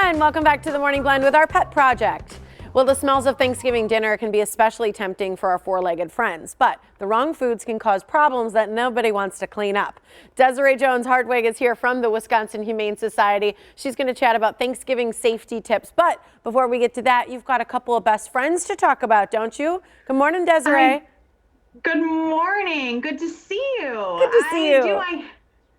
everyone, welcome back to the Morning Blend with our pet project. Well, the smells of Thanksgiving dinner can be especially tempting for our four-legged friends, but the wrong foods can cause problems that nobody wants to clean up. Desiree Jones-Hartwig is here from the Wisconsin Humane Society. She's going to chat about Thanksgiving safety tips, but before we get to that, you've got a couple of best friends to talk about, don't you? Good morning, Desiree. Good morning. Good to see you. Good to see you.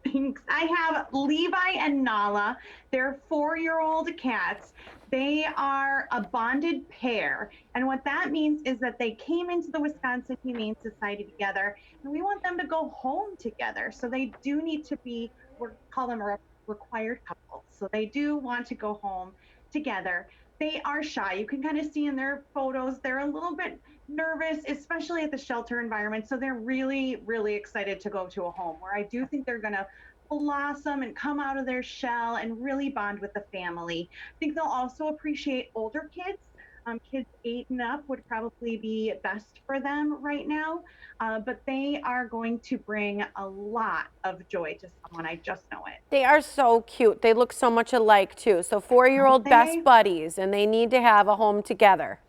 Thanks. I have Levi and Nala. They're 4-year-old cats. They are a bonded pair. And what that means is that they came into the Wisconsin Humane Society together, and we want them to go home together. So they do need to be, we call them a required couple. So they do want to go home together. They are shy. You can kind of see in their photos, they're a little bit nervous, especially at the shelter environment. So they're really, really excited to go to a home where I do think they're going to blossom and come out of their shell and really bond with the family. I think they'll also appreciate older kids. Kids 8 and up would probably be best for them right now, but they are going to bring a lot of joy to someone. I just know it. They are so cute. They look so much alike too. So 4-year-old best buddies, and they need to have a home together.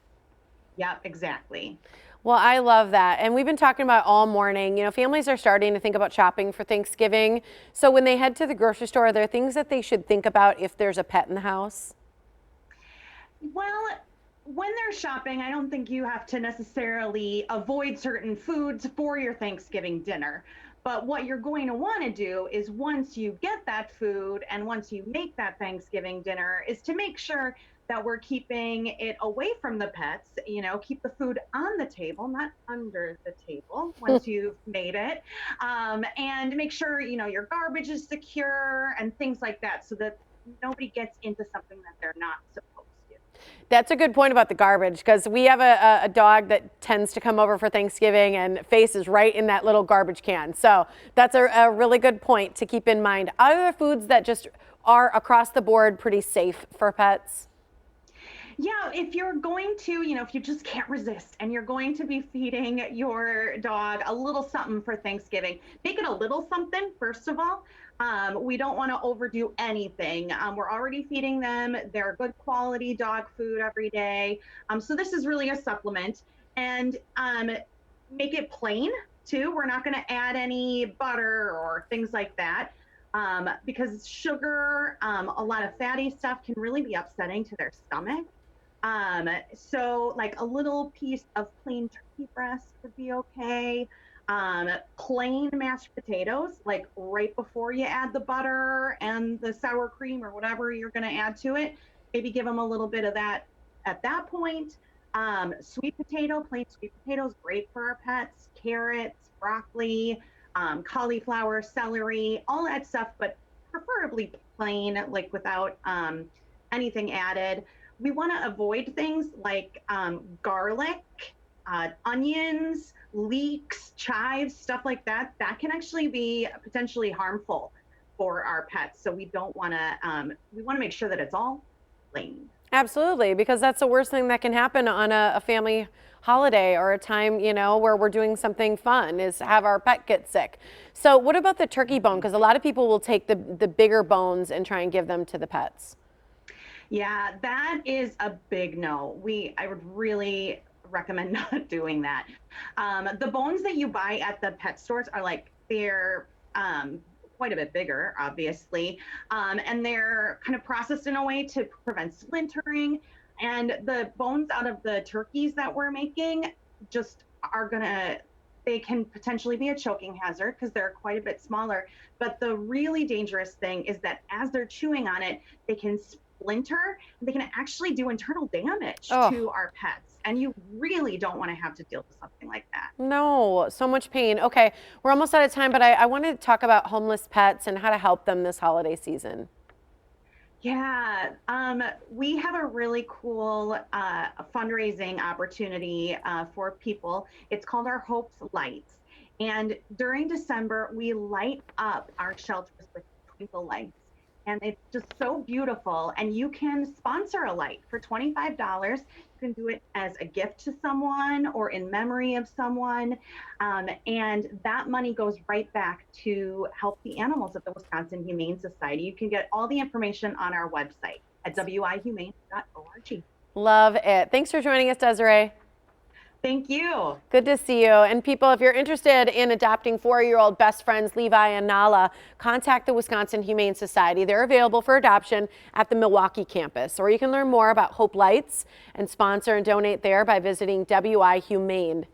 Yep, exactly. Well, I love that. And we've been talking about all morning, families are starting to think about shopping for Thanksgiving. So when they head to the grocery store, are there things that they should think about if there's a pet in the house? Well, when they're shopping, I don't think you have to necessarily avoid certain foods for your Thanksgiving dinner. But what you're going to want to do is once you get that food and once you make that Thanksgiving dinner is to make sure that we're keeping it away from the pets, keep the food on the table, not under the table once you've made it. And make sure, your garbage is secure and things like that so that nobody gets into something that they're not supposed to. That's a good point about the garbage, because we have a dog that tends to come over for Thanksgiving and face is right in that little garbage can. So that's a really good point to keep in mind. Are there foods that just are across the board pretty safe for pets? Yeah, if you're going to, if you just can't resist and you're going to be feeding your dog a little something for Thanksgiving, make it a little something, first of all. We don't want to overdo anything. We're already feeding them their good quality dog food every day. So this is really a supplement. And make it plain too. We're not going to add any butter or things like that. Because sugar, a lot of fatty stuff can really be upsetting to their stomach. So like a little piece of plain turkey breast would be okay. Plain mashed potatoes, like right before you add the butter and the sour cream or whatever you're going to add to it, maybe give them a little bit of that at that point. Sweet potato, plain sweet potatoes, great for our pets. Carrots, broccoli, cauliflower, celery, all that stuff, but preferably plain, like without anything added. We want to avoid things like garlic, onions, leeks, chives, stuff like that. That can actually be potentially harmful for our pets. So we don't want to, we want to make sure that it's all plain. Absolutely, because that's the worst thing that can happen on a family holiday or a time, where we're doing something fun is have our pet get sick. So what about the turkey bone? Because a lot of people will take the bigger bones and try and give them to the pets. Yeah, that is a big no. I would really recommend not doing that. The bones that you buy at the pet stores are they're quite a bit bigger, obviously, and they're kind of processed in a way to prevent splintering. And the bones out of the turkeys that we're making just are they can potentially be a choking hazard because they're quite a bit smaller. But the really dangerous thing is that as they're chewing on it, they can splinter, they can actually do internal damage to our pets. And you really don't want to have to deal with something like that. No, so much pain. Okay, we're almost out of time, but I wanted to talk about homeless pets and how to help them this holiday season. Yeah, we have a really cool fundraising opportunity for people. It's called our Hopes Lights. And during December, we light up our shelters with twinkle lights. And it's just so beautiful. And you can sponsor a light for $25. You can do it as a gift to someone or in memory of someone. And that money goes right back to help the animals at the Wisconsin Humane Society. You can get all the information on our website. at wihumane.org. Love it. Thanks for joining us, Desiree. Thank you. Good to see you. And people, if you're interested in adopting 4-year-old best friends Levi and Nala, contact the Wisconsin Humane Society. They're available for adoption at the Milwaukee campus. Or you can learn more about Hope Lights and sponsor and donate there by visiting wihumane.org.